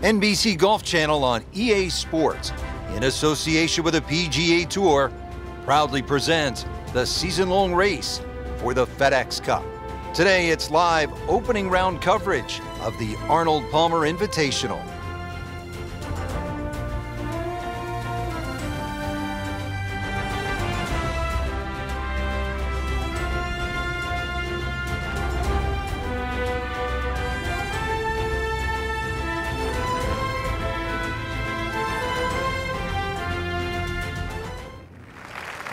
NBC Golf Channel on EA Sports, in association with the PGA Tour, proudly presents the season-long race for the FedEx Cup. Today, it's live opening round coverage of the Arnold Palmer Invitational.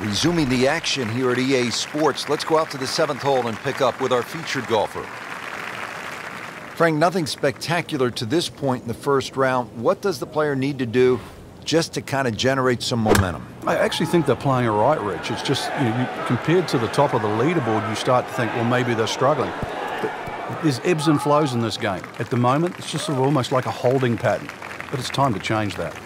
Resuming the action here at EA Sports, let's go out to the 7th hole and pick up with our featured golfer. Frank, nothing spectacular to this point in the first round. What does the player need to do just to kind of generate some momentum? I actually think they're playing all right, Rich. It's just, compared to the top of the leaderboard, you start to think, well, maybe they're struggling. But there's ebbs and flows in this game. At the moment, it's just sort of almost like a holding pattern. But it's time to change that.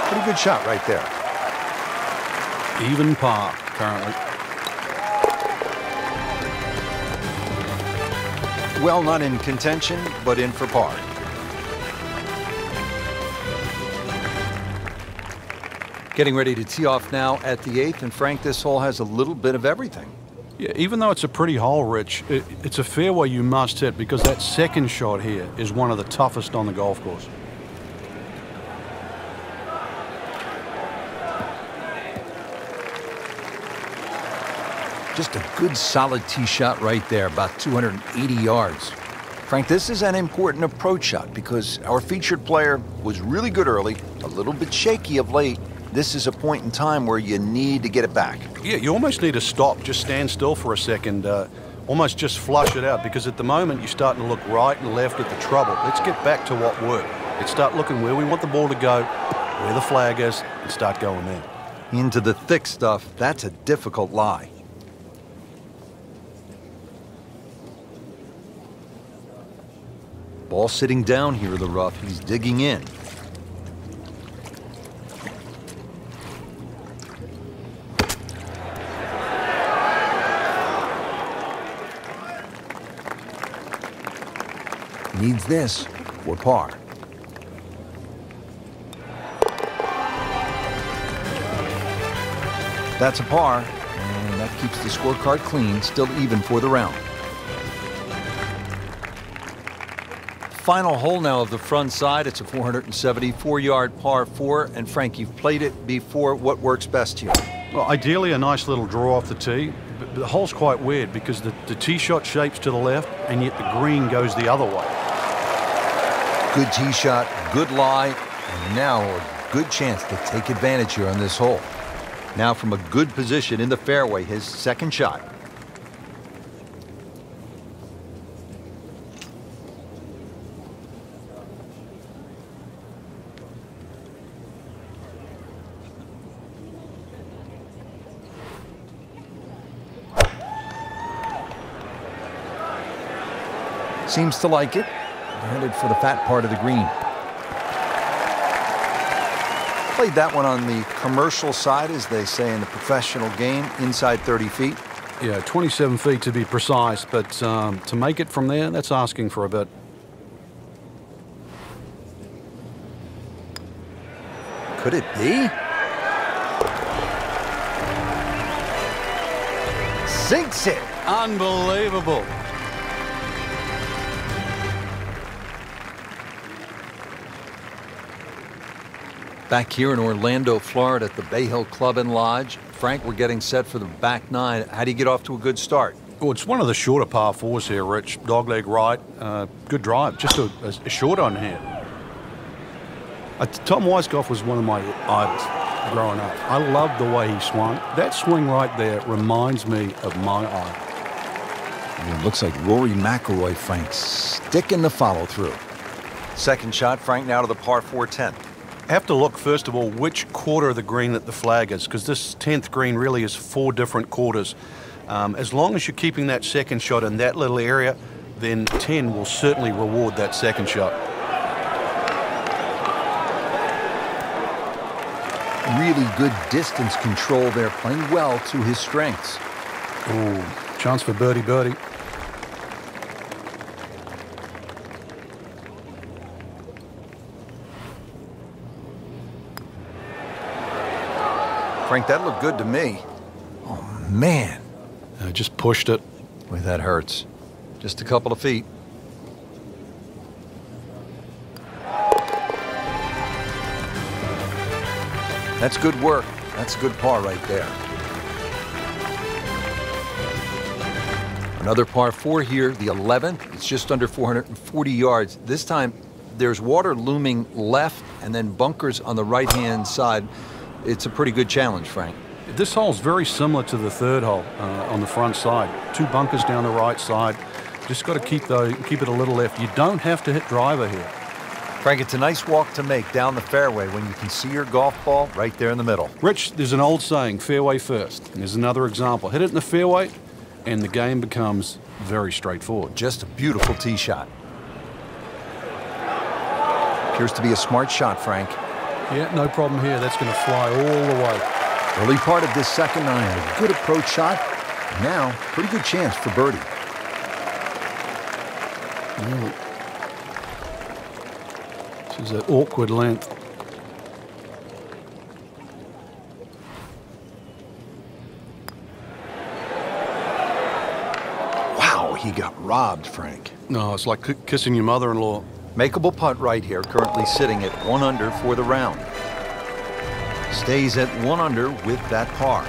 Pretty good shot right there. Even par currently. Well, not in contention, but in for par. Getting ready to tee off now at the 8th, and Frank, this hole has a little bit of everything. Yeah, even though it's a pretty hole, Rich, it's a fairway you must hit because that second shot here is one of the toughest on the golf course. Just a good solid tee shot right there, about 280 yards. Frank, this is an important approach shot because our featured player was really good early, a little bit shaky of late. This is a point in time where you need to get it back. Yeah, you almost need to stop, just stand still for a second, almost just flush it out, because at the moment you're starting to look right and left at the trouble. Let's get back to what worked. Let's start looking where we want the ball to go, where the flag is, and start going there. Into the thick stuff, that's a difficult lie. Ball sitting down here in the rough. He's digging in. Needs this for par. That's a par, and that keeps the scorecard clean, still even for the round. Final hole now of the front side. It's a 474-yard par 4. And Frank, you've played it before. What works best here? Well, ideally a nice little draw off the tee. But the hole's quite weird because the tee shot shapes to the left, and yet the green goes the other way. Good tee shot, good lie, and now a good chance to take advantage here on this hole. Now from a good position in the fairway, his second shot. Seems to like it. Headed for the fat part of the green. Played that one on the commercial side, as they say in the professional game, inside 30 feet. Yeah, 27 feet to be precise, but to make it from there, that's asking for a bit. Could it be? Sinks it. Unbelievable. Back here in Orlando, Florida at the Bay Hill Club and Lodge. Frank, we're getting set for the back nine. How do you get off to a good start? Well, it's one of the shorter par 4s here, Rich. Dogleg right. Good drive. Just a short on here. Tom Weisskopf was one of my idols growing up. I loved the way he swung. That swing right there reminds me of my idol. It looks like Rory Mcilroy, Frank, sticking the follow through. Second shot, Frank, now to the par 4 10th. Have to look, first of all, which quarter of the green that the flag is, because this 10th green really is 4 different quarters. As long as you're keeping that second shot in that little area, then 10 will certainly reward that second shot. Really good distance control there, playing well to his strengths. Oh, chance for birdie. Frank, that looked good to me. Oh, man. Just pushed it. Boy, that hurts. Just a couple of feet. That's good work. That's a good par right there. Another par 4 here, the 11th. It's just under 440 yards. This time, there's water looming left and then bunkers on the right-hand side. It's a pretty good challenge, Frank. This hole's very similar to the third hole on the front side. 2 bunkers down the right side. Just got to keep it a little left. You don't have to hit driver here. Frank, it's a nice walk to make down the fairway when you can see your golf ball right there in the middle. Rich, there's an old saying, fairway first. And there's another example. Hit it in the fairway, and the game becomes very straightforward. Just a beautiful tee shot. Appears to be a smart shot, Frank. Yeah, no problem here. That's going to fly all the way. Early part of this second iron, a good approach shot. Now, pretty good chance for birdie. This is an awkward length. Wow, he got robbed, Frank. No, it's like kissing your mother-in-law. Makeable putt right here, currently sitting at 1 under for the round. Stays at 1 under with that par.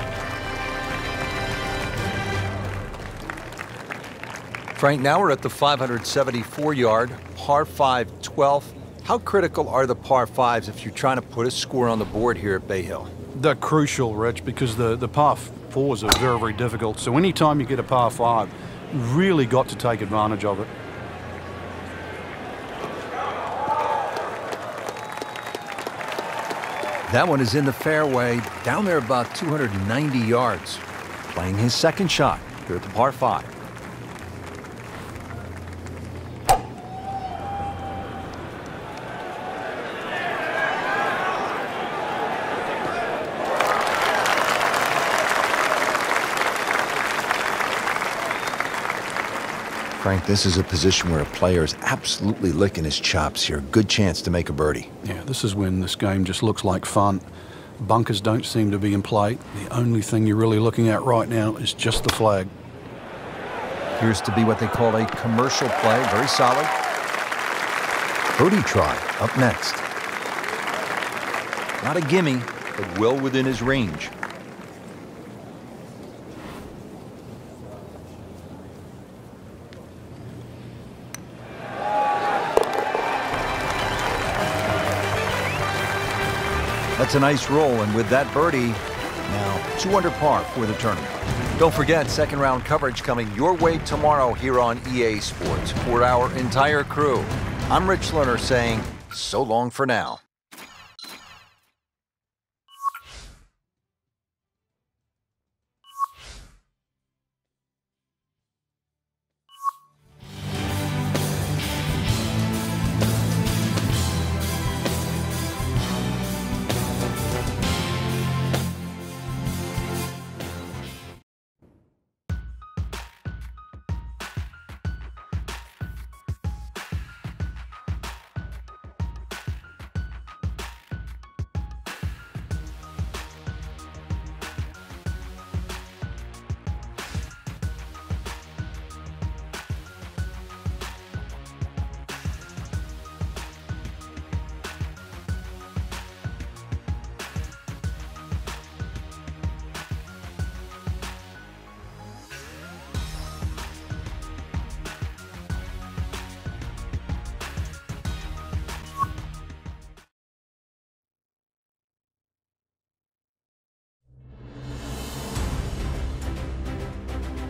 Frank, now we're at the 574-yard, par 5 12th. How critical are the par 5s if you're trying to put a score on the board here at Bay Hill? They're crucial, Rich, because the par 4s are very, very difficult. So anytime you get a par 5, really got to take advantage of it. That one is in the fairway, down there about 290 yards. Playing his second shot here at the par 5. Frank, this is a position where a player is absolutely licking his chops here. Good chance to make a birdie. Yeah, this is when this game just looks like fun. Bunkers don't seem to be in play. The only thing you're really looking at right now is just the flag. Appears to be what they call a commercial play. Very solid. Birdie try up next. Not a gimme, but well within his range. That's a nice roll, and with that birdie, now 2 under par for the tournament. Don't forget, second round coverage coming your way tomorrow here on EA Sports. For our entire crew, I'm Rich Lerner saying so long for now.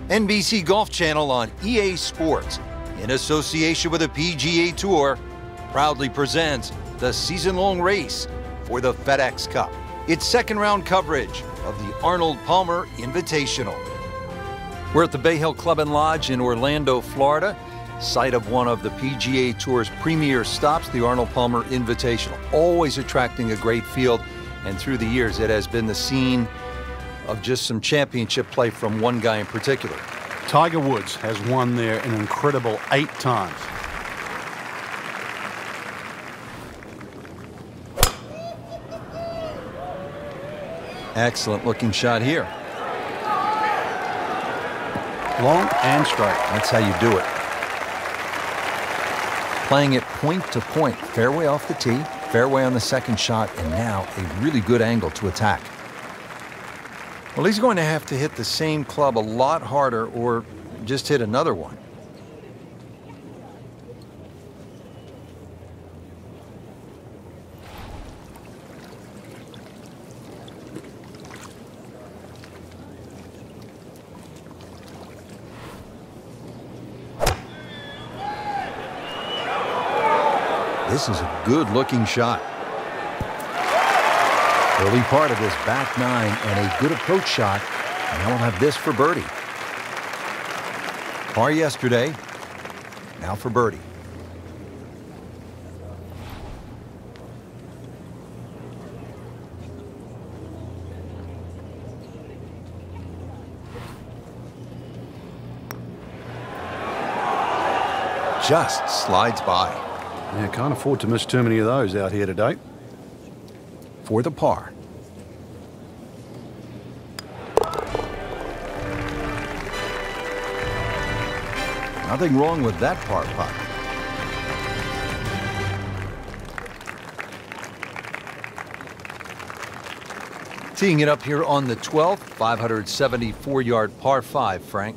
NBC Golf Channel on EA Sports, in association with the PGA Tour, proudly presents the season-long race for the FedEx Cup. It's second round coverage of the Arnold Palmer Invitational. We're at the Bay Hill Club and Lodge in Orlando, Florida, site of one of the PGA Tour's premier stops, the Arnold Palmer Invitational. Always attracting a great field. And through the years, it has been the scene of just some championship play from one guy in particular. Tiger Woods has won there an incredible 8 times. Excellent looking shot here. Long and straight. That's how you do it. Playing it point to point, fairway off the tee, fairway on the second shot, and now a really good angle to attack. Well, he's going to have to hit the same club a lot harder or just hit another one. This is a good-looking shot. Early part of this back nine and a good approach shot. Now we'll have this for birdie. Par yesterday, now for birdie. Just slides by. Yeah, can't afford to miss too many of those out here today. For the par. Nothing wrong with that par putt. Teeing it up here on the 12th, 574-yard par 5, Frank.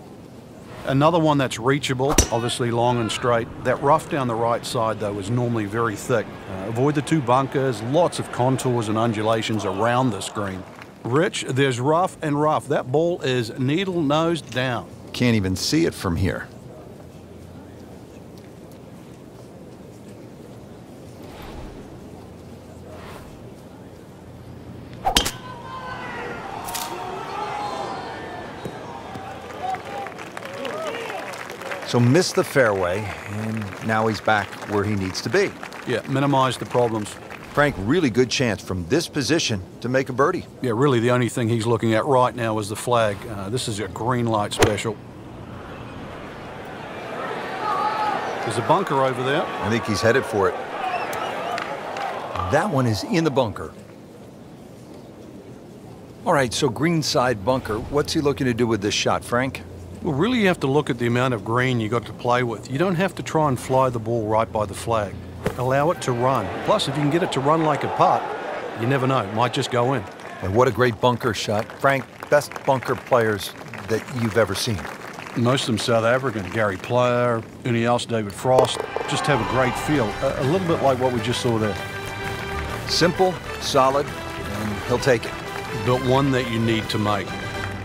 Another one that's reachable, obviously long and straight. That rough down the right side, though, is normally very thick. Avoid the 2 bunkers, lots of contours and undulations around this green. Rich, there's rough and rough. That ball is needle-nosed down. Can't even see it from here. So missed the fairway, and now he's back where he needs to be. Yeah, minimize the problems. Frank, really good chance from this position to make a birdie. Yeah, really the only thing he's looking at right now is the flag. This is a green light special. There's a bunker over there. I think he's headed for it. That one is in the bunker. All right, so greenside bunker. What's he looking to do with this shot, Frank? Well, really you have to look at the amount of green you got to play with. You don't have to try and fly the ball right by the flag. Allow it to run. Plus, if you can get it to run like a putt, you never know. It might just go in. And what a great bunker shot. Frank, best bunker players that you've ever seen. Most of them South African. Gary Player, Uniels, David Frost. Just have a great feel. A little bit like what we just saw there. Simple, solid, and he'll take it. But one that you need to make.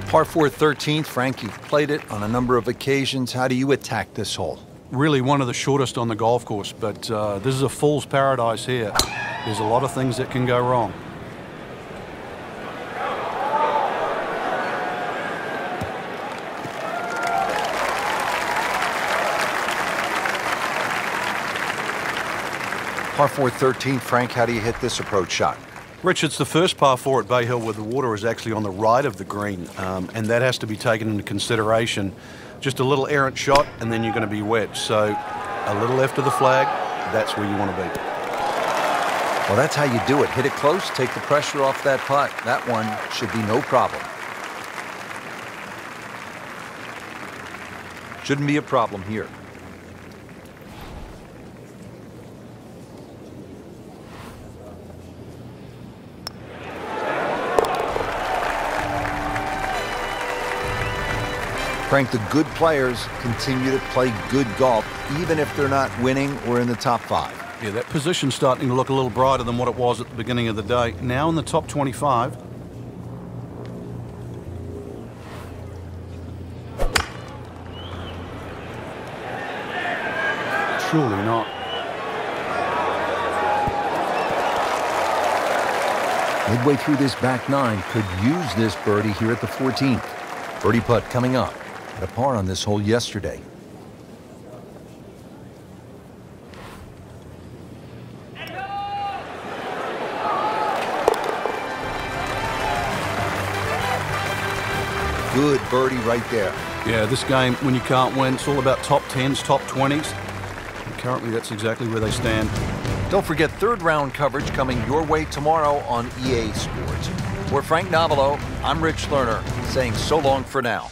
Par 4 13th, Frank, you've played it on a number of occasions. How do you attack this hole? Really one of the shortest on the golf course, but this is a fool's paradise here. There's a lot of things that can go wrong. Par 4 13th, Frank, how do you hit this approach shot? Rich, it's the first par 4 at Bay Hill where the water is actually on the right of the green, and that has to be taken into consideration. Just a little errant shot, and then you're going to be wet. So a little left of the flag, that's where you want to be. Well, that's how you do it. Hit it close, take the pressure off that putt. That one should be no problem. Shouldn't be a problem here. Frank, the good players continue to play good golf, even if they're not winning or in the top 5. Yeah, that position's starting to look a little brighter than what it was at the beginning of the day. Now in the top 25. Surely not. Midway through this back nine, could use this birdie here at the 14th. Birdie putt coming up. Had a par on this hole yesterday. good birdie right there. Yeah, this game, when you can't win, it's all about top 10s, top 20s. And currently, that's exactly where they stand. Don't forget third round coverage coming your way tomorrow on EA Sports. For Frank Novello, I'm Rich Lerner, saying so long for now.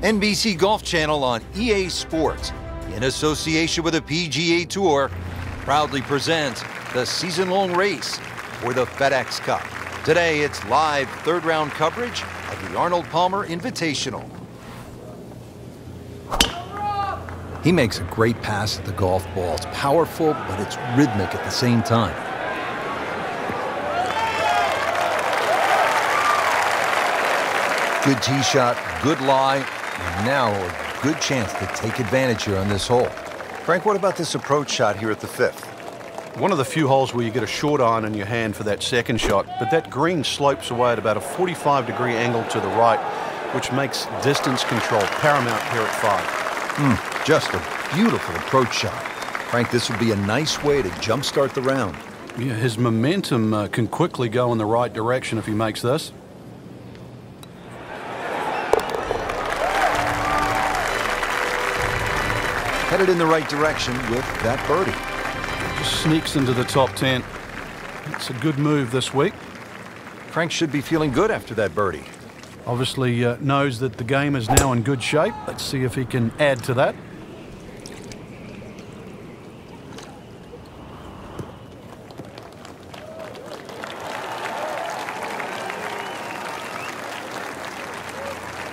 NBC Golf Channel on EA Sports, in association with the PGA Tour, proudly presents the season-long race for the FedEx Cup. Today, it's live third-round coverage of the Arnold Palmer Invitational. He makes a great pass at the golf ball. It's powerful, but it's rhythmic at the same time. Good tee shot, good lie, and now a good chance to take advantage here on this hole. Frank, what about this approach shot here at the 5th? One of the few holes where you get a short iron in your hand for that second shot, but that green slopes away at about a 45-degree angle to the right, which makes distance control paramount here at 5. Just a beautiful approach shot. Frank, this would be a nice way to jumpstart the round. Yeah, his momentum can quickly go in the right direction if he makes this. Headed in the right direction with that birdie. Just sneaks into the top 10. It's a good move this week. Frank should be feeling good after that birdie. Obviously knows that the game is now in good shape. Let's see if he can add to that.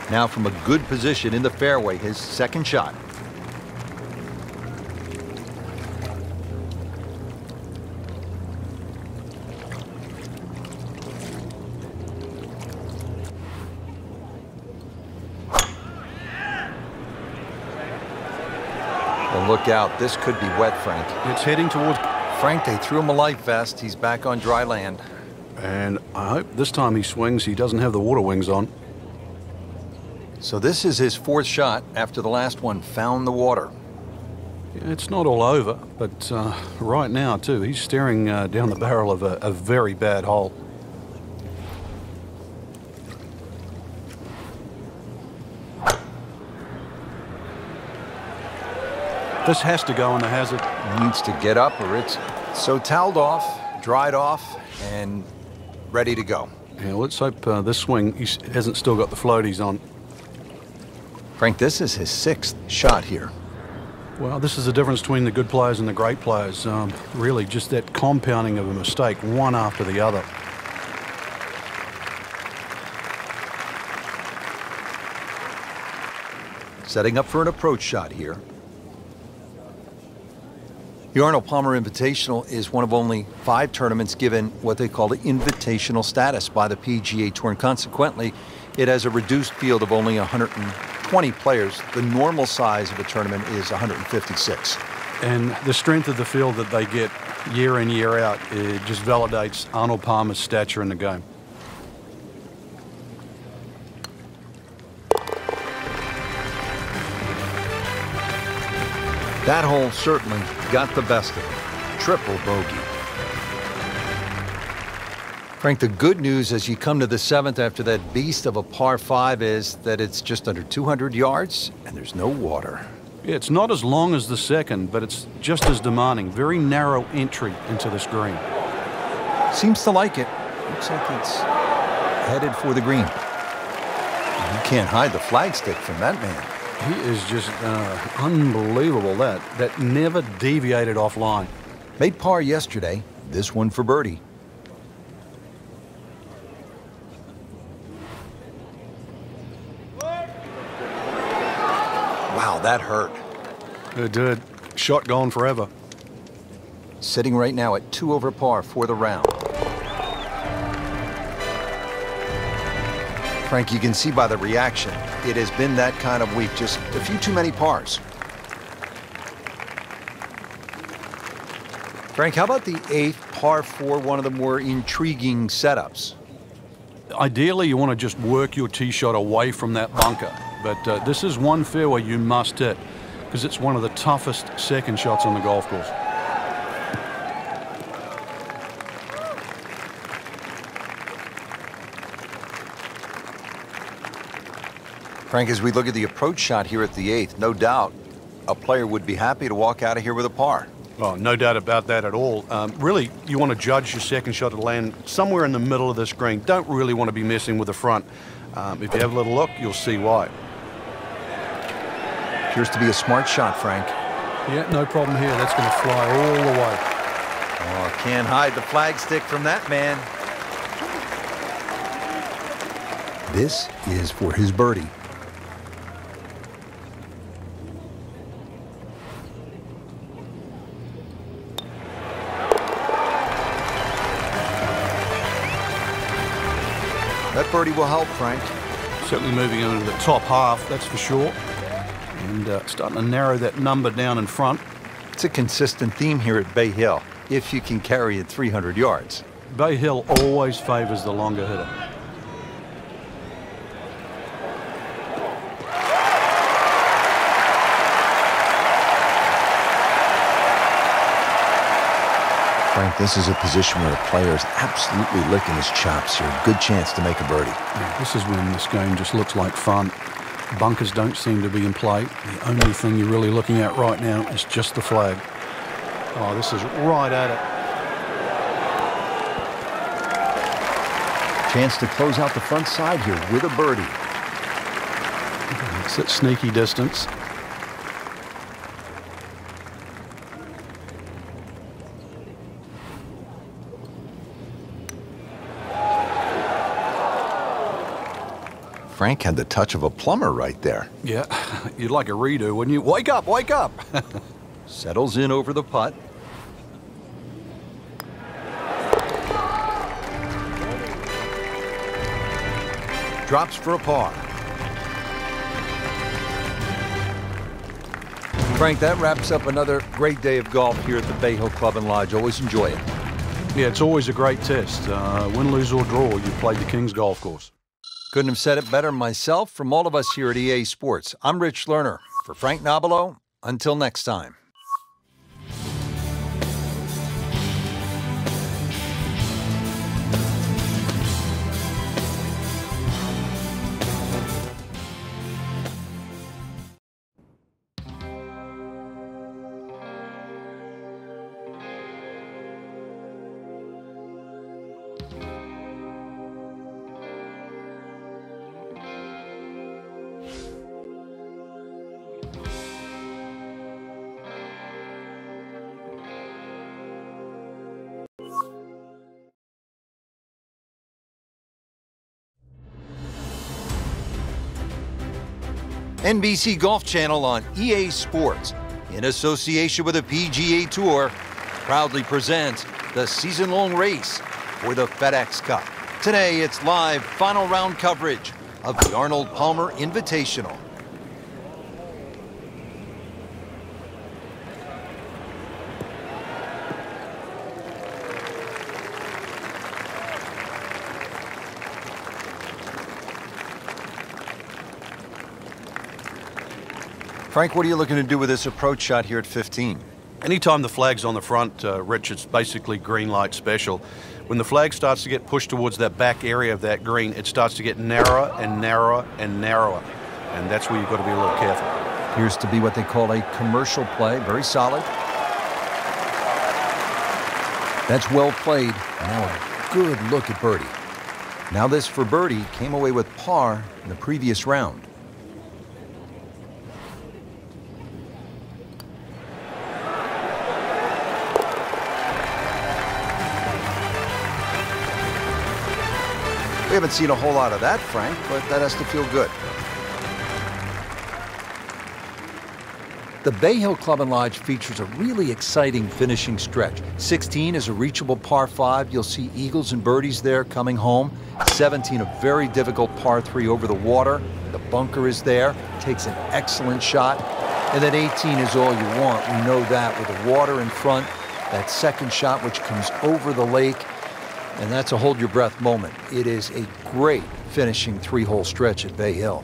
Now from a good position in the fairway, his second shot. Well, look out. This could be wet, Frank. It's heading towards... Frank, they threw him a life vest. He's back on dry land. And I hope this time he swings, he doesn't have the water wings on. So this is his fourth shot after the last one found the water. Yeah, it's not all over, but right now, too, he's staring down the barrel of a very bad hole. This has to go in the hazard. He needs to get up or it's so toweled off, dried off, and ready to go. Yeah, let's hope this swing he hasn't still got the floaties on. Frank, this is his sixth shot here. Well, this is the difference between the good players and the great players. Really, just that compounding of a mistake, one after the other. Setting up for an approach shot here. The Arnold Palmer Invitational is one of only 5 tournaments given what they call the invitational status by the PGA Tour, and consequently, it has a reduced field of only 120 players. The normal size of a tournament is 156. And the strength of the field that they get year in, year out, it just validates Arnold Palmer's stature in the game. That hole certainly got the best of it. Triple bogey. Frank, the good news as you come to the 7th after that beast of a par 5 is that it's just under 200 yards and there's no water. Yeah, it's not as long as the second, but it's just as demanding. Very narrow entry into this green. Seems to like it. Looks like it's headed for the green. You can't hide the flagstick from that man. He is just unbelievable. That never deviated offline. Made par yesterday. This one for birdie. Wow, that hurt. It did. Shot gone forever. Sitting right now at 2 over par for the round. Frank, you can see by the reaction, it has been that kind of week. Just a few too many pars. Frank, how about the 8th par 4, one of the more intriguing setups? Ideally, you want to just work your tee shot away from that bunker. But this is one fairway you must hit because it's one of the toughest second shots on the golf course. Frank, as we look at the approach shot here at the 8th, no doubt a player would be happy to walk out of here with a par. Oh, no doubt about that at all. Really, you want to judge your second shot to land somewhere in the middle of this green. Don't really want to be messing with the front. If you have a little look, you'll see why. Appears to be a smart shot, Frank. Yeah, no problem here. That's going to fly all the way. Oh, can't hide the flagstick from that man. This is for his birdie. That birdie will help, Frank. Certainly moving into the top half, that's for sure. And starting to narrow that number down in front. It's a consistent theme here at Bay Hill, if you can carry it 300 yards. Bay Hill always favors the longer hitter. Frank, this is a position where the player is absolutely licking his chops here. Good chance to make a birdie. Yeah, this is when this game just looks like fun. Bunkers don't seem to be in play. The only thing you're really looking at right now is just the flag. Oh, this is right at it. Chance to close out the front side here with a birdie. It's at sneaky distance. Frank had the touch of a plumber right there. Yeah, you'd like a redo, wouldn't you? Wake up, wake up! Settles in over the putt. Drops for a par. Frank, that wraps up another great day of golf here at the Bay Hill Club and Lodge. Always enjoy it. Yeah, it's always a great test. Win, lose, or draw, you played the King's Golf Course. Couldn't have said it better myself. From all of us here at EA Sports, I'm Rich Lerner. For Frank Nobilo, until next time. NBC Golf Channel on EA Sports, in association with the PGA Tour, proudly presents the season-long race for the FedEx Cup. Today, it's live final round coverage of the Arnold Palmer Invitational. Frank, what are you looking to do with this approach shot here at 15? Anytime the flag's on the front, Rich, it's basically green light special. When the flag starts to get pushed towards that back area of that green, it starts to get narrower and narrower and narrower. And that's where you've got to be a little careful. Appears to be what they call a commercial play. Very solid. That's well played. Now a good look at birdie. Now this for birdie came away with par in the previous round. We haven't seen a whole lot of that, Frank, but that has to feel good. The Bay Hill Club and Lodge features a really exciting finishing stretch. 16 is a reachable par 5. You'll see eagles and birdies there coming home. 17, a very difficult par 3 over the water. The bunker is there, takes an excellent shot. And then 18 is all you want. We know that with the water in front, that second shot which comes over the lake, and that's a hold your breath moment. It is a great finishing 3-hole stretch at Bay Hill.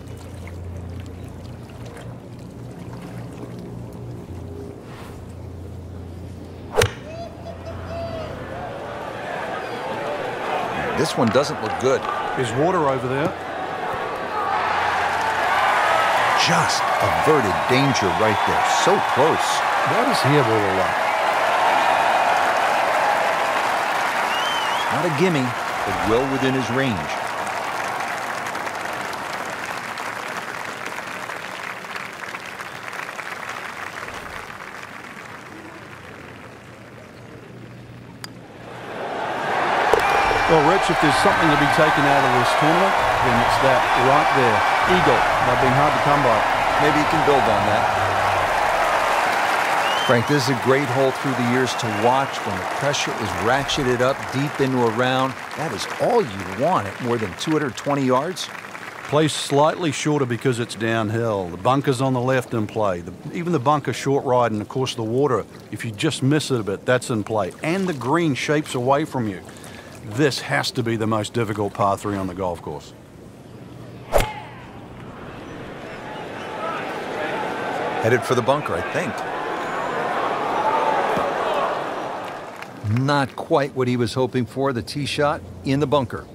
This one doesn't look good. There's water over there. Just averted danger right there. So close. Why does he have all the luck? Not a gimme, but well within his range. Well, Rich, if there's something to be taken out of this tournament, then it's that right there. Eagle. They've been hard to come by. Maybe you can build on that. Frank, this is a great hole through the years to watch when the pressure is ratcheted up deep into a round. That is all you want at more than 220 yards. Plays slightly shorter because it's downhill. The bunker's on the left in play. Even the bunker short ride, and of course the water, if you just miss it a bit, that's in play. And the green shapes away from you. This has to be the most difficult par 3 on the golf course. Headed for the bunker, I think. Not quite what he was hoping for, the tee shot in the bunker.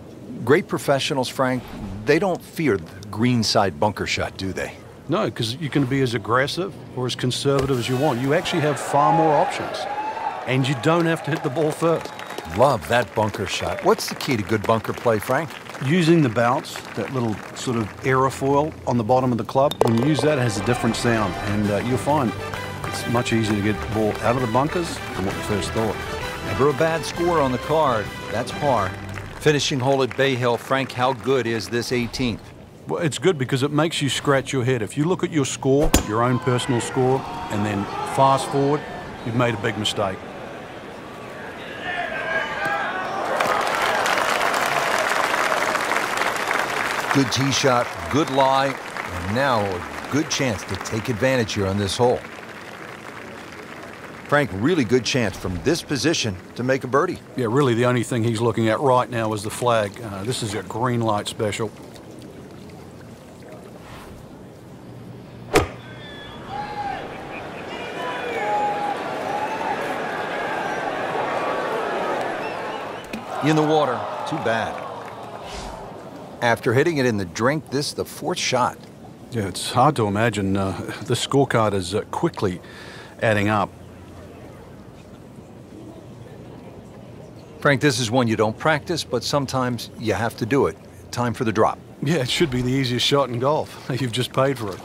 Great professionals, Frank, they don't fear the green side bunker shot, do they? No, because you can be as aggressive or as conservative as you want. You actually have far more options. And you don't have to hit the ball first. Love that bunker shot. What's the key to good bunker play, Frank? Using the bounce, that little sort of aerofoil on the bottom of the club, when you use that, it has a different sound. And you'll find it's much easier to get the ball out of the bunkers than what you first thought. Never a bad score on the card. That's par. Finishing hole at Bay Hill. Frank, how good is this 18th? Well, it's good because it makes you scratch your head. If you look at your score, your own personal score, and then fast forward, you've made a big mistake. Good tee shot, good lie, and now a good chance to take advantage here on this hole. Frank, really good chance from this position to make a birdie. Yeah, really the only thing he's looking at right now is the flag. This is a green light special. In the water, too bad. After hitting it in the drink, this is the 4th shot. Yeah, it's hard to imagine. The scorecard is quickly adding up. Frank, this is one you don't practice, but sometimes you have to do it. Time for the drop. Yeah, it should be the easiest shot in golf. You've just paid for it.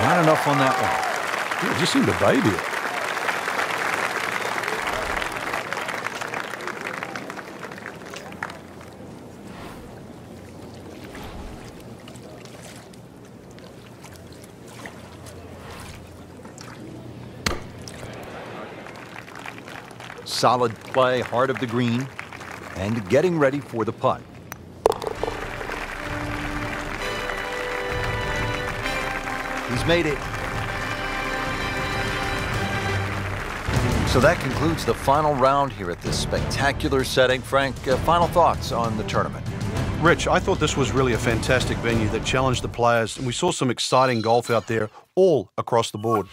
Not enough on that one. Yeah, it just seemed to baby it. Solid play, heart of the green, and getting ready for the putt. He's made it. So that concludes the final round here at this spectacular setting. Frank, final thoughts on the tournament? Rich, I thought this was really a fantastic venue that challenged the players, and we saw some exciting golf out there all across the board.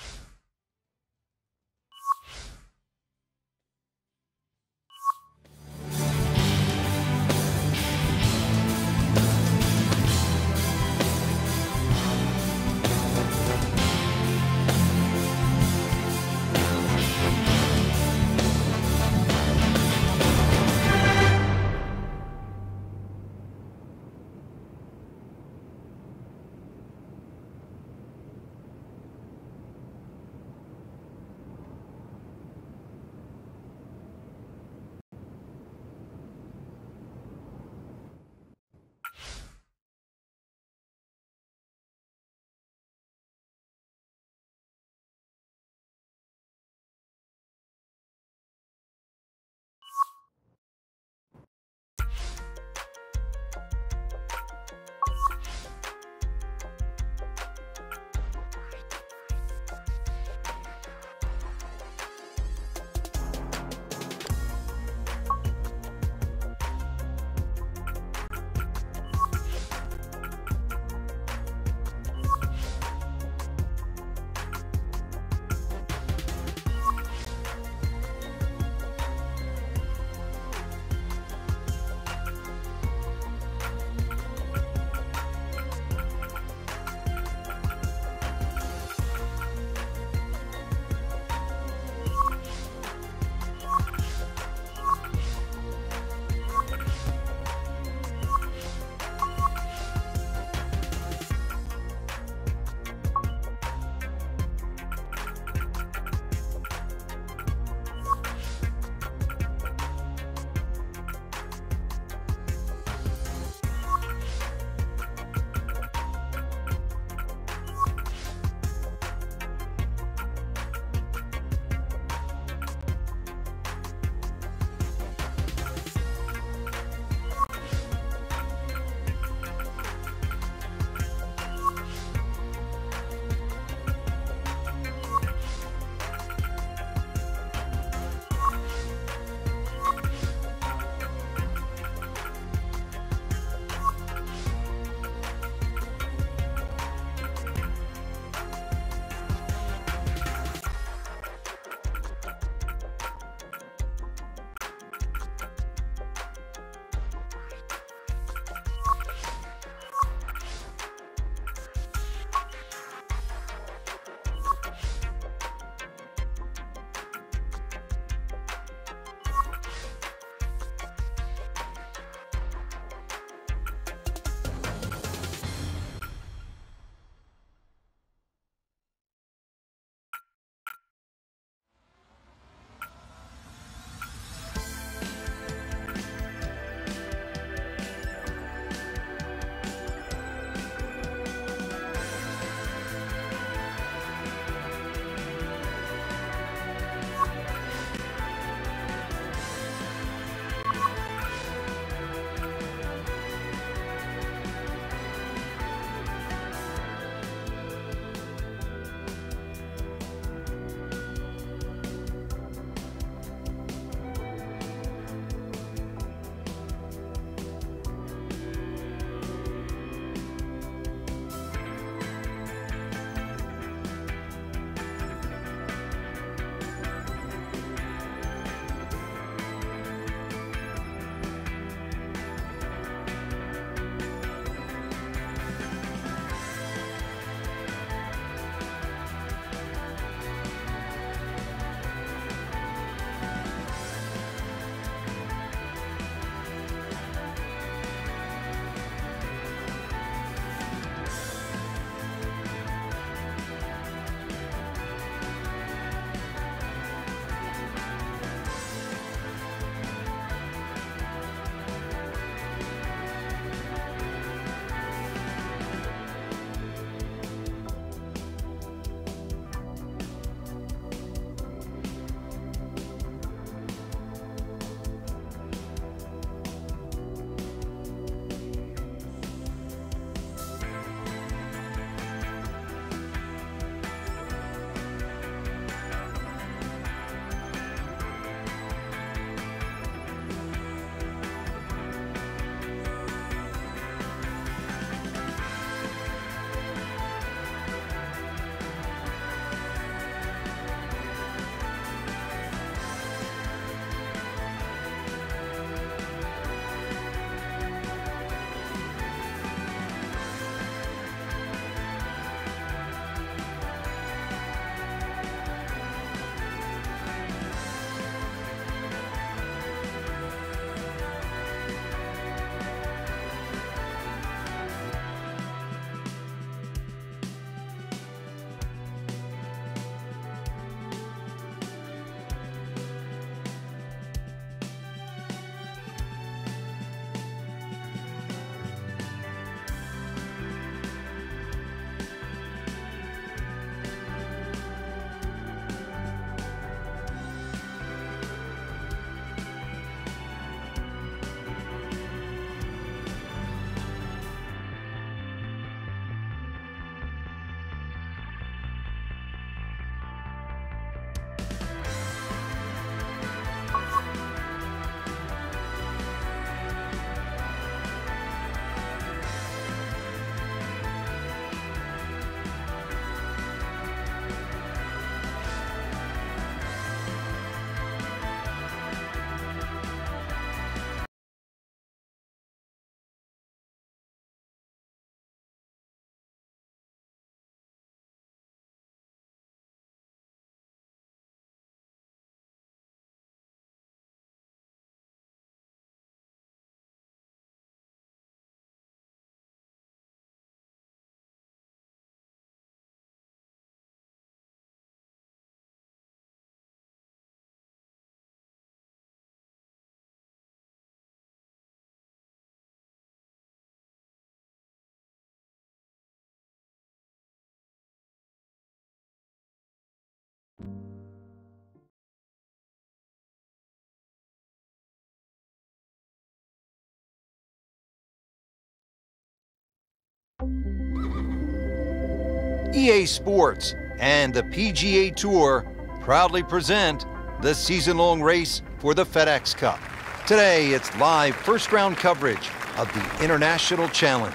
EA Sports and the PGA Tour proudly present the season-long race for the FedEx Cup. Today, it's live first-round coverage of the International Challenge.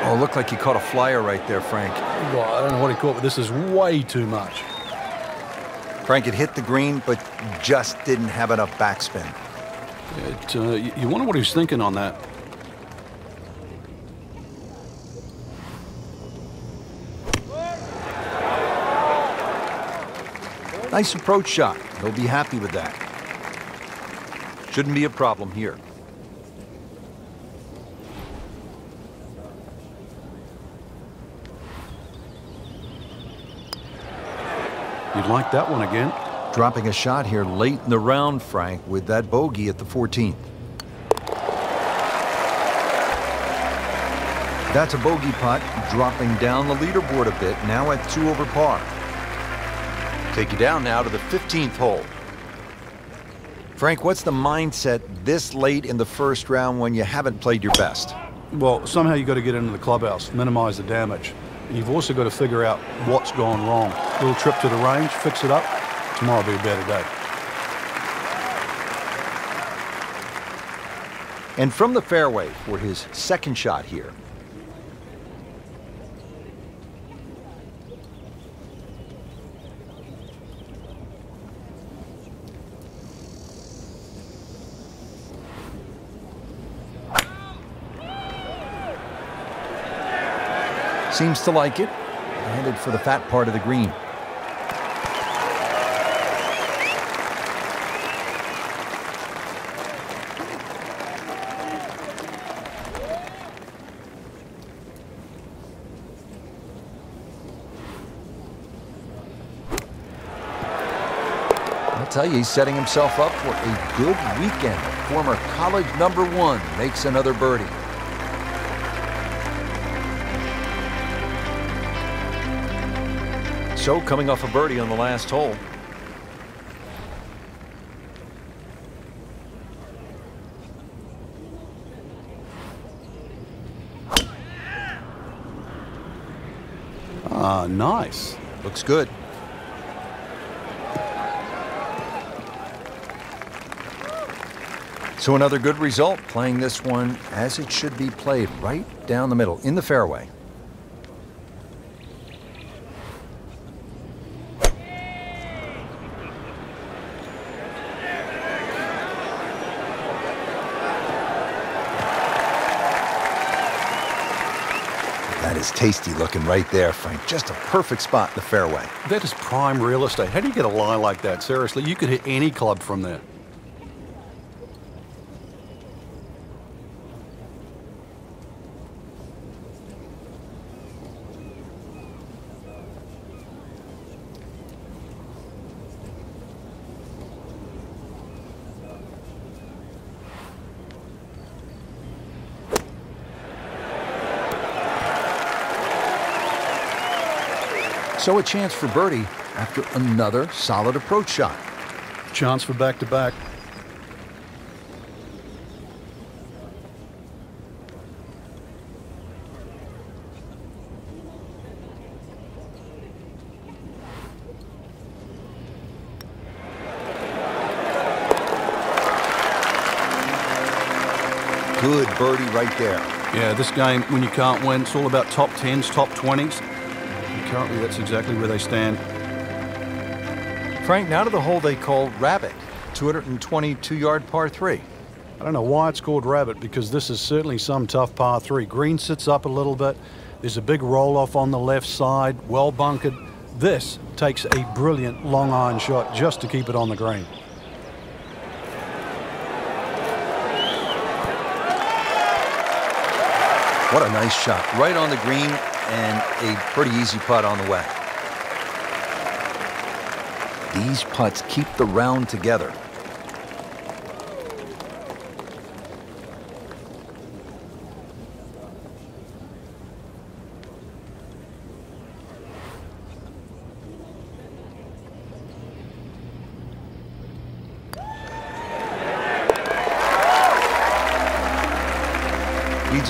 Oh, looked like he caught a flyer right there, Frank. Well, I don't know what he caught, but this is way too much. Frank, it hit the green, but just didn't have enough backspin. You wonder what he was thinking on that. Nice approach shot. He'll be happy with that. Shouldn't be a problem here. You'd like that one again. Dropping a shot here late in the round, Frank, with that bogey at the 14th. That's a bogey putt, dropping down the leaderboard a bit, now at 2 over par. Take you down now to the 15th hole. Frank, what's the mindset this late in the first round when you haven't played your best? Well, somehow you've got to get into the clubhouse, minimize the damage. You've also got to figure out what's gone wrong. A little trip to the range, fix it up. Tomorrow will be a better day. And from the fairway for his second shot here. Seems to like it. Headed for the fat part of the green. I'll tell you, he's setting himself up for a good weekend. Former college #1 makes another birdie. So, coming off a birdie on the last hole. Ah, nice. Looks good. So another good result, playing this one as it should be played, right down the middle, in the fairway. That is tasty looking right there, Frank. Just a perfect spot in the fairway. That is prime real estate. How do you get a lie like that? Seriously, you could hit any club from there. So a chance for birdie after another solid approach shot. Chance for back-to-back. Good birdie right there. Yeah, this game, when you can't win, it's all about top 10s, top 20s. And currently, that's exactly where they stand. Frank, now to the hole they call Rabbit, 222-yard par 3. I don't know why it's called Rabbit, because this is certainly some tough par 3. Green sits up a little bit. There's a big roll-off on the left side, well bunkered. This takes a brilliant long iron shot just to keep it on the green. What a nice shot. Right on the green and a pretty easy putt on the way. These putts keep the round together.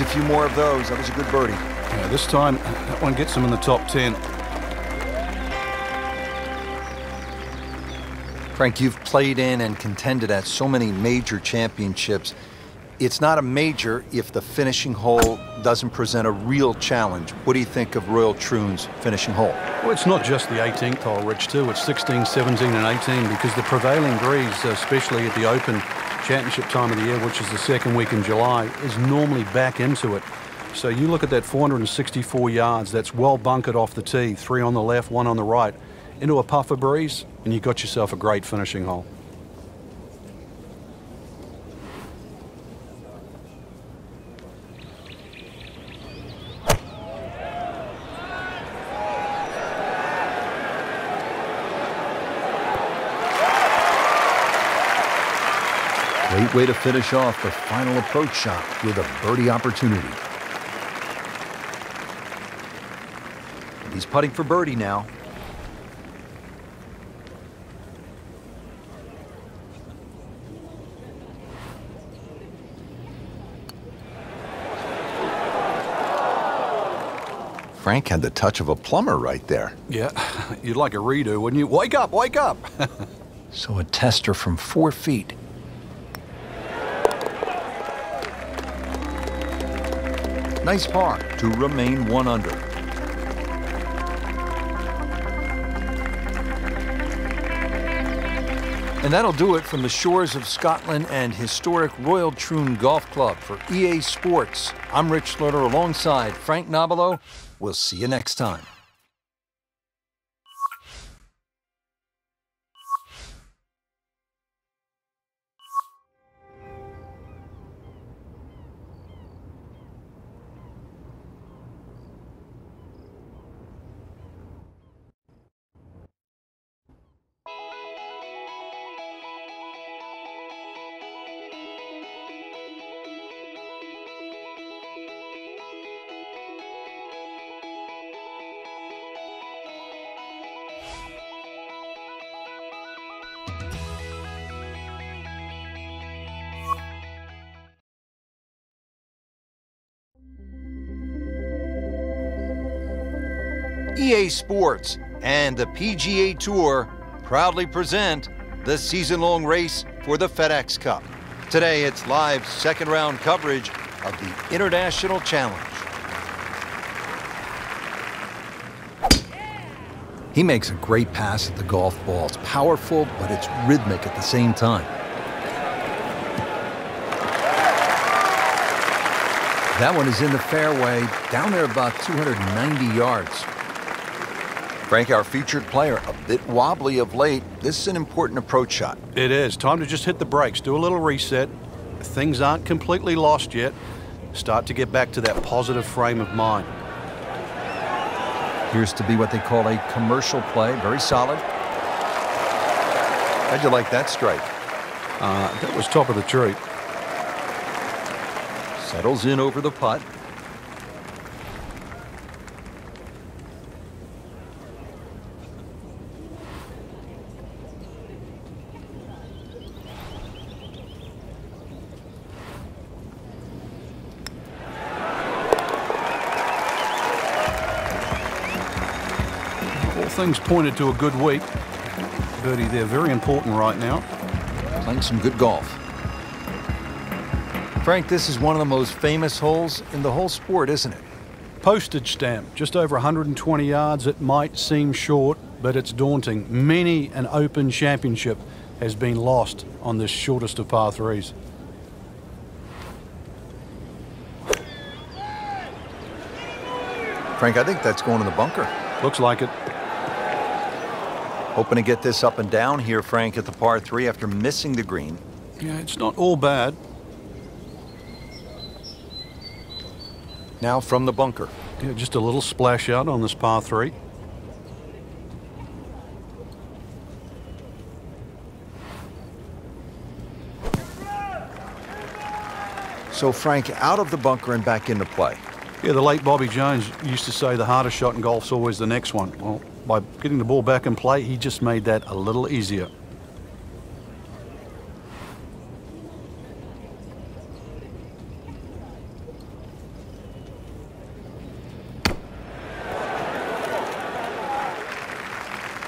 few more of those. That was a good birdie. Yeah, this time, that one gets him in the top 10. Frank, you've played in and contended at so many major championships. It's not a major if the finishing hole doesn't present a real challenge. What do you think of Royal Troon's finishing hole? Well, it's not just the 18th hole, Rich, too. It's 16, 17, and 18 because the prevailing breeze, especially at the Open Championship time of the year, which is the second week in July, is normally back into it. So you look at that 464 yards, that's well bunkered off the tee, 3 on the left, 1 on the right, into a puffer breeze, and you got yourself a great finishing hole. Great way to finish off the final approach shot with a birdie opportunity. He's putting for birdie now. Frank had the touch of a plumber right there. Yeah, you'd like a redo, wouldn't you? Wake up, wake up! So a tester from 4 feet. Nice par to remain 1 under. And that'll do it from the shores of Scotland and historic Royal Troon Golf Club. For EA Sports, I'm Rich Slaughter alongside Frank Nobilo. We'll see you next time. EA Sports and the PGA Tour proudly present the season-long race for the FedEx Cup. Today, it's live second-round coverage of the International Challenge. He makes a great pass at the golf ball. It's powerful, but it's rhythmic at the same time. That one is in the fairway, down there about 290 yards. Frank, our featured player, a bit wobbly of late. This is an important approach shot. It is. Time to just hit the brakes, do a little reset. Things aren't completely lost yet. Start to get back to that positive frame of mind. Appears to be what they call a commercial play. Very solid. How'd you like that strike? That was top of the tree. Settles in over the putt. Things pointed to a good week. Birdie there, very important right now. Playing some good golf. Frank, this is one of the most famous holes in the whole sport, isn't it? Postage stamp, just over 120 yards. It might seem short, but it's daunting. Many an Open Championship has been lost on this shortest of par threes. Frank, I think that's going in the bunker. Looks like it. Hoping to get this up and down here, Frank, at the par 3 after missing the green. Yeah, it's not all bad. Now from the bunker. Yeah, just a little splash out on this par 3. So, Frank, out of the bunker and back into play. Yeah, the late Bobby Jones used to say the hardest shot in golf's always the next one. Well, by getting the ball back in play, he just made that a little easier.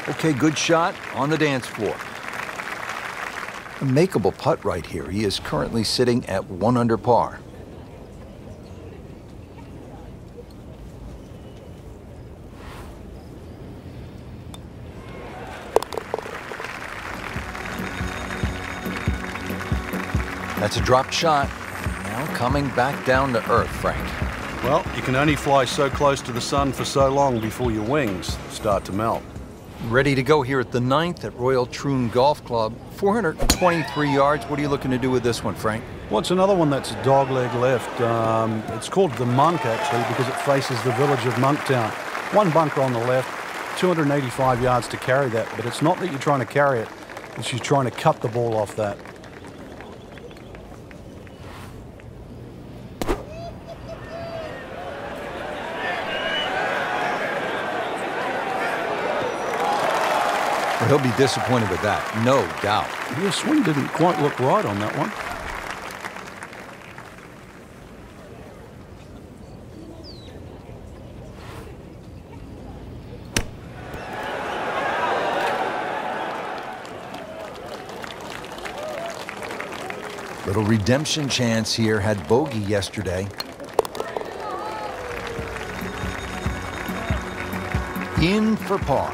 Okay, good shot on the dance floor. A makeable putt right here. He is currently sitting at 1 under par. That's a dropped shot. Now coming back down to earth, Frank. Well, you can only fly so close to the sun for so long before your wings start to melt. Ready to go here at the 9th at Royal Troon Golf Club. 423 yards. What are you looking to do with this one, Frank? Well, it's another one that's dogleg left. It's called the Monk, actually, because it faces the village of Monktown. One bunker on the left, 285 yards to carry that. But it's not that you're trying to carry it. It's you're trying to cut the ball off that. Well, he'll be disappointed with that, no doubt. Your swing didn't quite look right on that one. Little redemption chance here. Had bogey yesterday. In for par.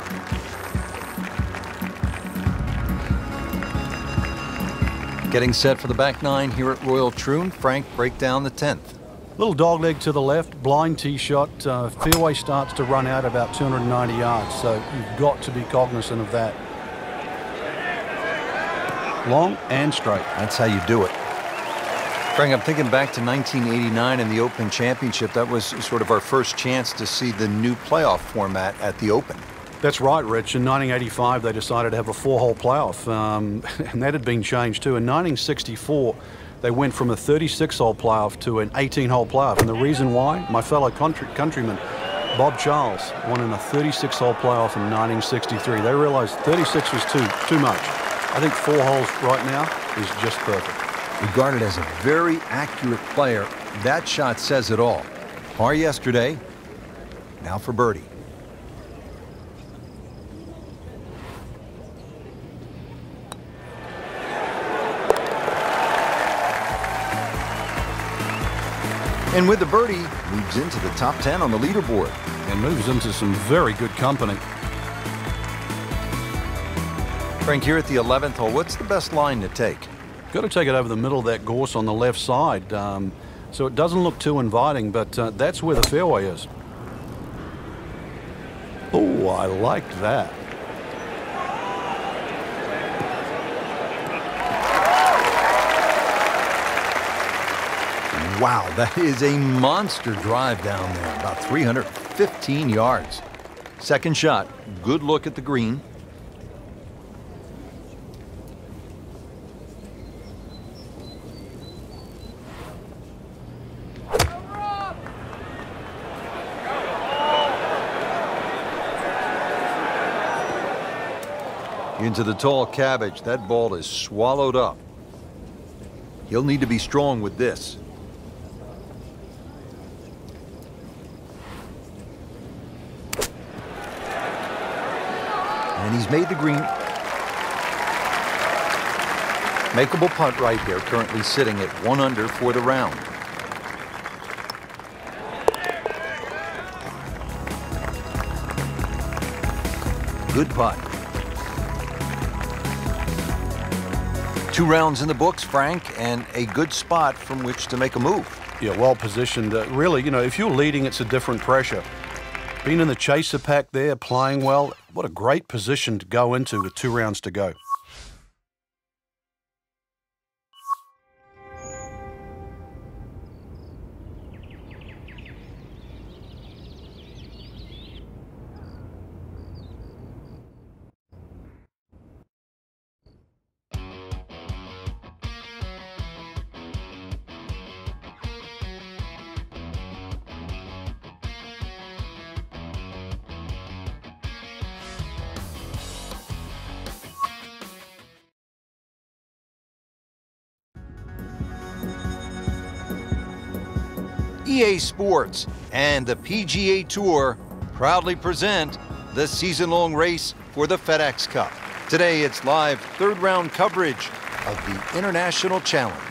Getting set for the back 9 here at Royal Troon. Frank, break down the 10th. Little dogleg to the left, blind tee shot. Fairway starts to run out about 290 yards, so you've got to be cognizant of that. Long and straight. That's how you do it. Frank, I'm thinking back to 1989 in the Open Championship. That was sort of our first chance to see the new playoff format at the Open. That's right, Rich. In 1985, they decided to have a 4-hole playoff, and that had been changed too. In 1964, they went from a 36-hole playoff to an 18-hole playoff. And the reason why, my fellow countryman, Bob Charles, won in a 36-hole playoff in 1963. They realized 36 was too much. I think 4 holes right now is just perfect. Regarded as a very accurate player, that shot says it all. Par yesterday, now for birdie. And with the birdie, moves into the top 10 on the leaderboard. And moves into some very good company. Frank, here at the 11th hole, what's the best line to take? Got to take it over the middle of that gorse on the left side. So it doesn't look too inviting, but that's where the fairway is. Oh, I liked that. Wow, that is a monster drive down there, about 315 yards. Second shot, good look at the green. Into the tall cabbage, that ball is swallowed up. He'll need to be strong with this. And he's made the green. Makeable putt right here, currently sitting at 1 under for the round. Good putt. 2 rounds in the books, Frank, and a good spot from which to make a move. Yeah, well positioned. Really, you know, if you're leading, it's a different pressure. Being in the chaser pack there, playing well, what a great position to go into with 2 rounds to go. EA Sports and the PGA Tour proudly present the season-long race for the FedEx Cup. Today, it's live third-round coverage of the International Challenge.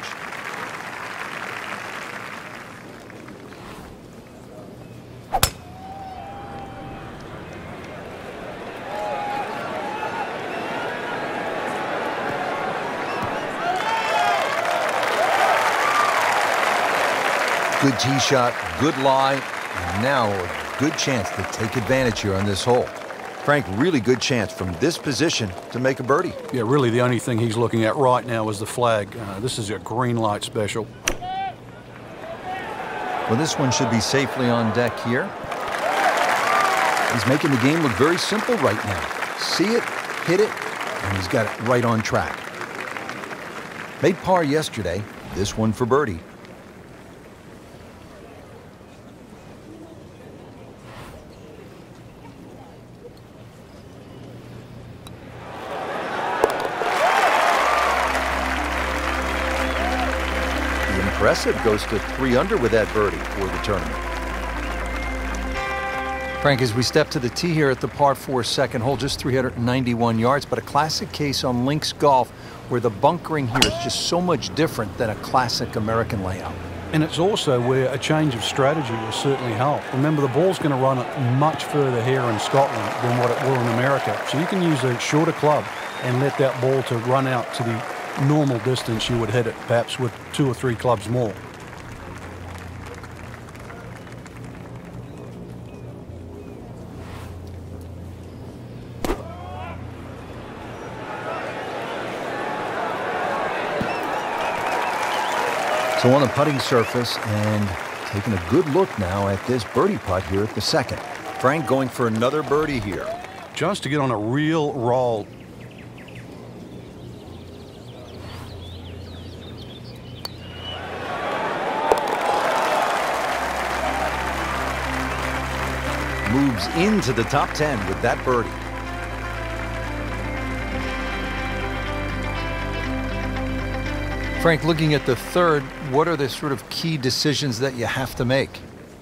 Good tee shot, good lie, and now a good chance to take advantage here on this hole. Frank, really good chance from this position to make a birdie. Yeah, really the only thing he's looking at right now is the flag. This is a green light special. Well, this one should be safely on deck here. He's making the game look very simple right now. See it, hit it, and he's got it right on track. Made par yesterday, this one for birdie. Impressive, goes to 3 under with that birdie for the tournament. Frank, as we step to the tee here at the par 4 second hole, just 391 yards, but a classic case on links golf where the bunkering here is just so much different than a classic American layout. And it's also where a change of strategy will certainly help. Remember, the ball's going to run it much further here in Scotland than what it will in America. So you can use a shorter club and let that ball to run out to the normal distance you would hit it, perhaps with 2 or 3 clubs more. So on the putting surface and taking a good look now at this birdie putt here at the second. Frank going for another birdie here. Just to get on a real roll. Moves into the top 10 with that birdie. Frank, looking at the third, what are the sort of key decisions that you have to make?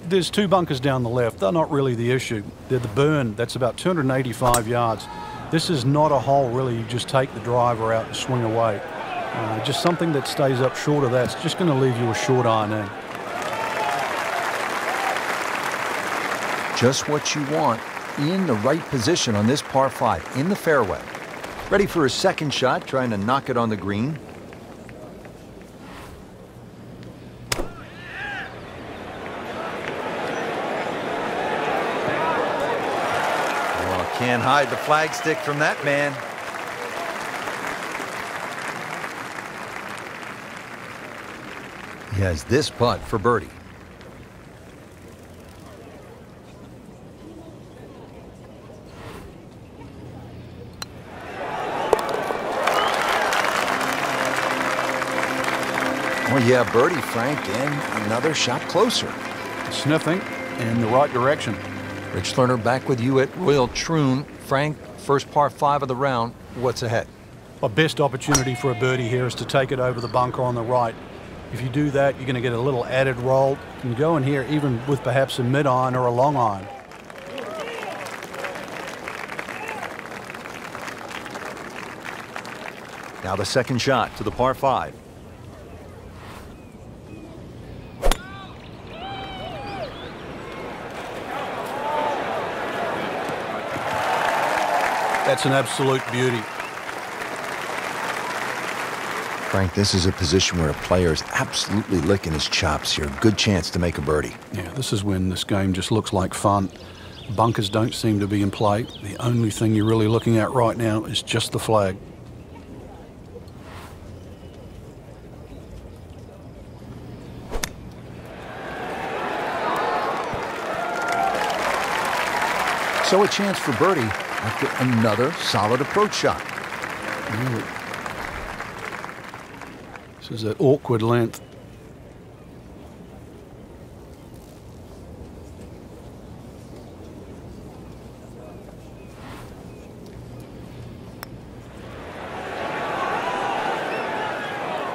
There's 2 bunkers down the left. They're not really the issue. They're the burn. That's about 285 yards. This is not a hole, really. You just take the driver out and swing away. Just something that stays up short of that's just going to leave you a short iron in. Just what you want in the right position on this par 5 in the fairway. Ready for a second shot, trying to knock it on the green. Well, can't hide the flagstick from that man. He has this putt for birdie. Well, yeah, birdie, Frank, and another shot closer. Sniffing in the right direction. Rich Lerner back with you at Royal Troon. Frank, first par 5 of the round. What's ahead? Our best opportunity for a birdie here is to take it over the bunker on the right. If you do that, you're going to get a little added roll. You can go in here even with perhaps a mid-iron or a long iron. Now the second shot to the par 5. That's an absolute beauty. Frank, this is a position where a player is absolutely licking his chops here. Good chance to make a birdie. Yeah, this is when this game just looks like fun. Bunkers don't seem to be in play. The only thing you're really looking at right now is just the flag. So a chance for birdie after another solid approach shot. Really. This is an awkward length.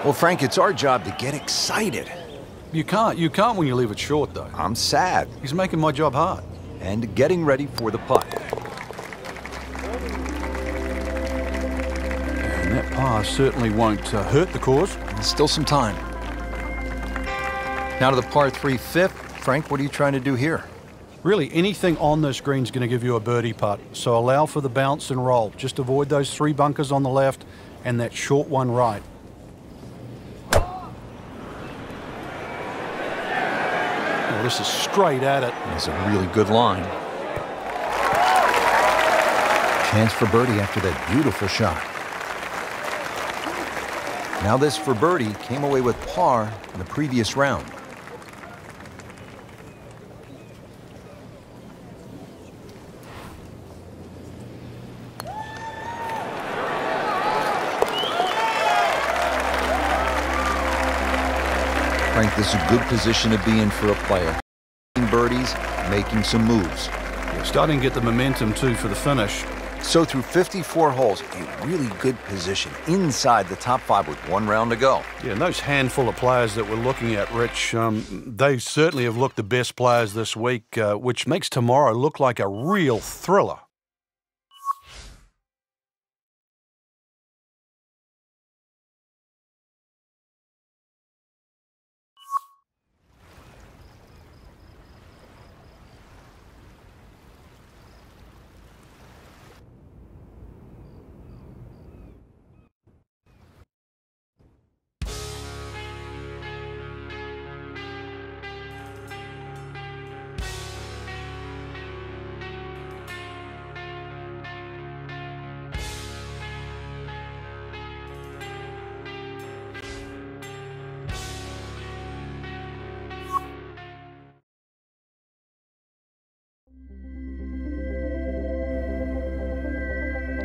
Well, Frank, it's our job to get excited. You can't when you leave it short, though. I'm sad. He's making my job hard. And getting ready for the putt. And that par certainly won't hurt the cause. There's still some time. Now to the par 3 fifth. Frank, what are you trying to do here? Really, anything on this green is going to give you a birdie putt. So allow for the bounce and roll. Just avoid those 3 bunkers on the left and that short one right. Oh, this is straight at it. It's a really good line. Chance for birdie after that beautiful shot. Now this for birdie came away with par in the previous round. Frank, this is a good position to be in for a player. Birdies, making some moves. Yeah, starting to get the momentum too for the finish. So through 54 holes, a really good position inside the top 5 with 1 round to go. Yeah, and those handful of players that we're looking at, Rich, they certainly have looked the best players this week, which makes tomorrow look like a real thriller.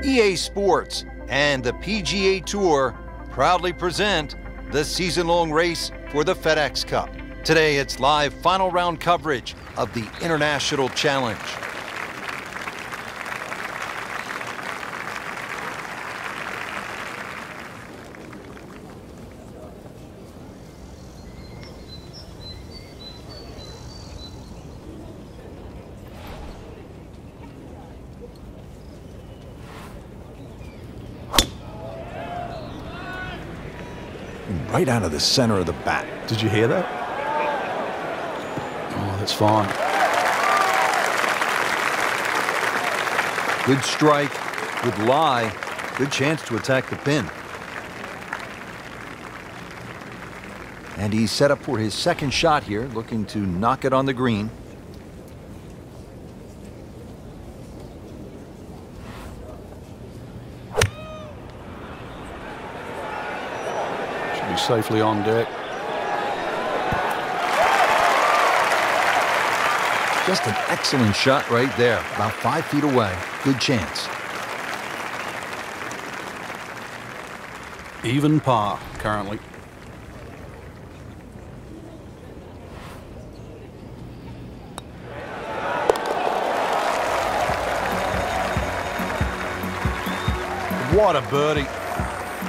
EA Sports and the PGA Tour proudly present the season-long race for the FedEx Cup. Today, it's live final round coverage of the International Challenge. Right out of the center of the bat. Did you hear that? Oh, that's fine. Good strike, good lie, good chance to attack the pin. And he's set up for his second shot here, looking to knock it on the green. Safely on deck. Just an excellent shot right there, about 5 feet away. Good chance. Even par currently. What a birdie.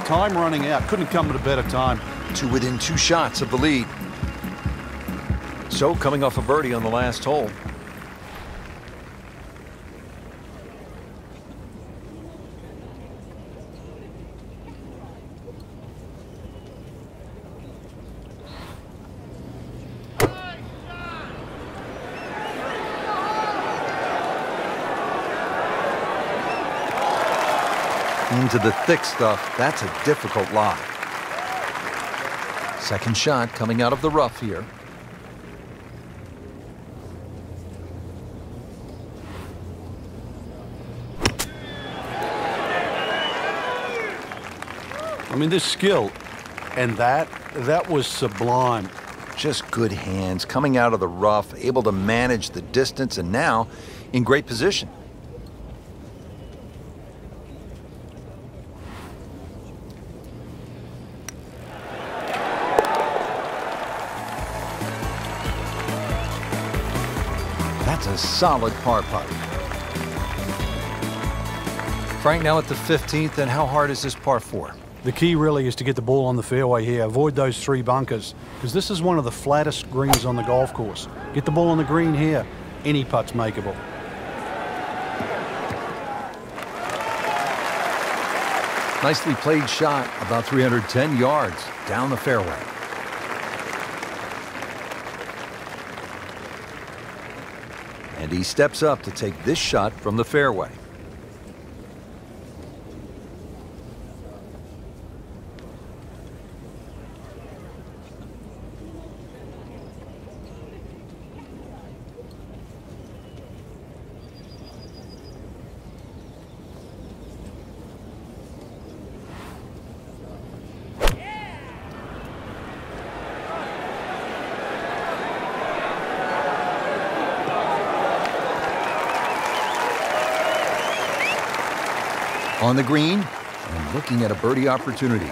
Time running out. Couldn't come at a better time. To within 2 shots of the lead. So coming off a birdie on the last hole. Into the thick stuff. That's a difficult lie. Second shot coming out of the rough here. I mean, this skill and that was sublime. Just good hands coming out of the rough, able to manage the distance, and now in great position. That's a solid par putt. Frank, now at the 15th, and how hard is this par 4? The key really is to get the ball on the fairway here. Avoid those 3 bunkers, because this is one of the flattest greens on the golf course. Get the ball on the green here. Any putt's makeable. Nicely played shot, about 310 yards down the fairway. And he steps up to take this shot from the fairway. On the green and looking at a birdie opportunity.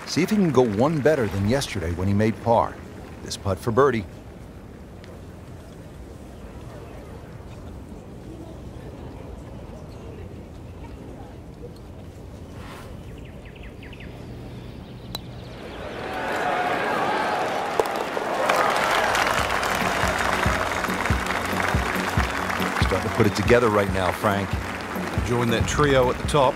See if he can go one better than yesterday when he made par. This putt for birdie. Starting to put it together right now, Frank. Join that trio at the top.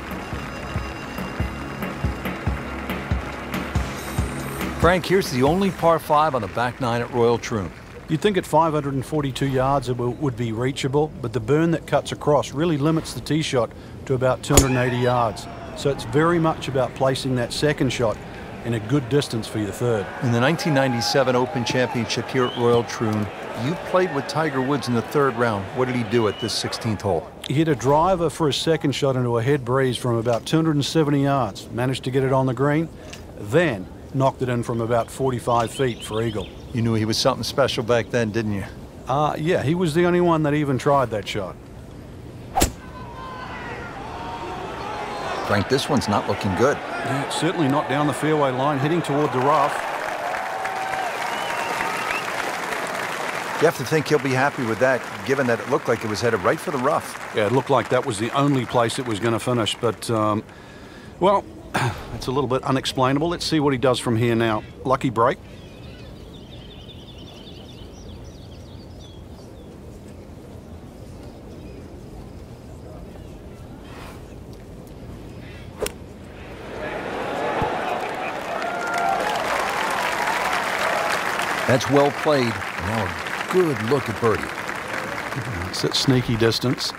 Frank, here's the only par 5 on the back 9 at Royal Troon. You'd think at 542 yards it would be reachable, but the burn that cuts across really limits the tee shot to about 280 yards. So it's very much about placing that second shot in a good distance for your third. In the 1997 Open Championship here at Royal Troon, you played with Tiger Woods in the 3rd round. What did he do at this 16th hole? He hit a driver for his second shot into a head breeze from about 270 yards. Managed to get it on the green, then knocked it in from about 45 feet for eagle. You knew he was something special back then, didn't you? Yeah, he was the only one that even tried that shot. Frank, this one's not looking good. Yeah, certainly not down the fairway line, heading toward the rough. You have to think he'll be happy with that, given that it looked like it was headed right for the rough. Yeah, it looked like that was the only place it was going to finish, but, well, it's a little bit unexplainable. Let's see what he does from here now. Lucky break. That's well played. Now a good look at birdie. It's at sneaky distance.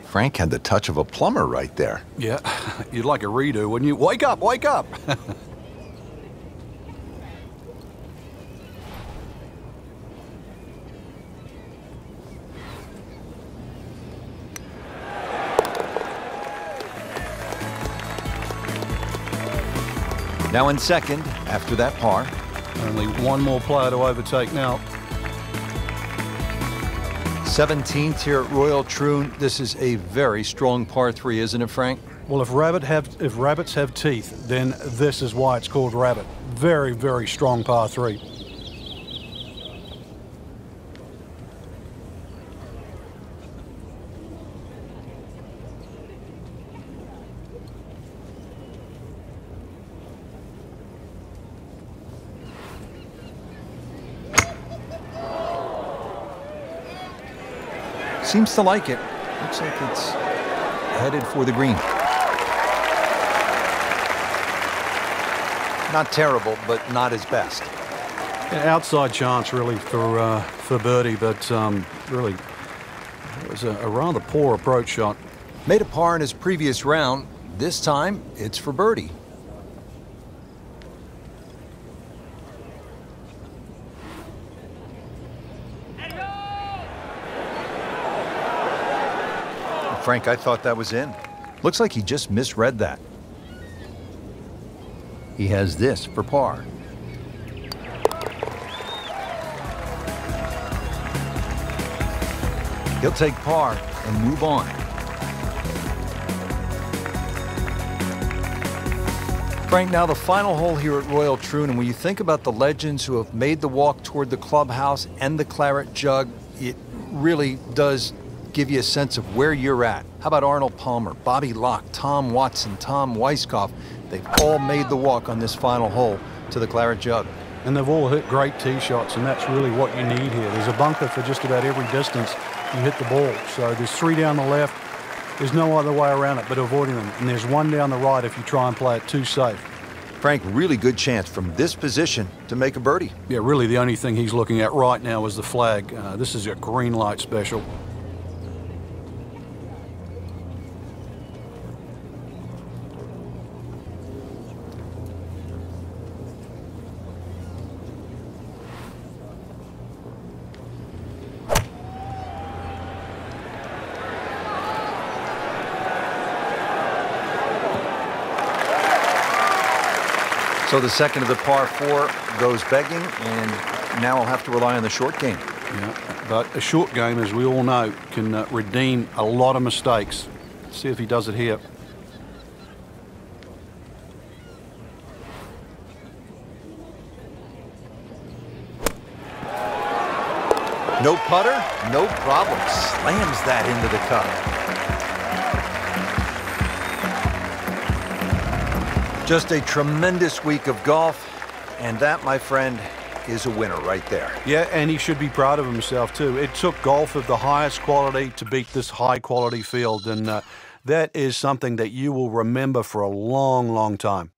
Frank had the touch of a plumber right there. Yeah, you'd like a redo, wouldn't you? Wake up, wake up! Now in second, after that par. Only one more player to overtake now. 17th here at Royal Troon. This is a very strong par 3, isn't it, Frank? Well, if rabbits have teeth, then this is why it's called rabbit. Very, very strong par 3. Seems to like it. Looks like it's headed for the green. Not terrible, but not his best. Yeah, outside chance, really, for birdie, but really, it was a rather poor approach shot. Made a par in his previous round. This time, it's for birdie. Frank, I thought that was in. Looks like he just misread that. He has this for par. He'll take par and move on. Frank, now the final hole here at Royal Troon, and when you think about the legends who have made the walk toward the clubhouse and the claret jug, it really does give you a sense of where you're at. How about Arnold Palmer, Bobby Locke, Tom Watson, Tom Weiskopf? They've all made the walk on this final hole to the Claret Jug. And they've all hit great tee shots, and that's really what you need here. There's a bunker for just about every distance you hit the ball. So there's 3 down the left. There's no other way around it but avoiding them. And there's 1 down the right if you try and play it too safe. Frank, really good chance from this position to make a birdie. Yeah, really the only thing he's looking at right now is the flag. This is a green light special. So the second of the par 4 goes begging, and now I'll have to rely on the short game. Yeah, but a short game, as we all know, can redeem a lot of mistakes. Let's see if he does it here. No putter, no problem. Slams that into the cup. Just a tremendous week of golf, and that, my friend, is a winner right there. Yeah, and he should be proud of himself, too. It took golf of the highest quality to beat this high-quality field, and that is something that you will remember for a long, long time.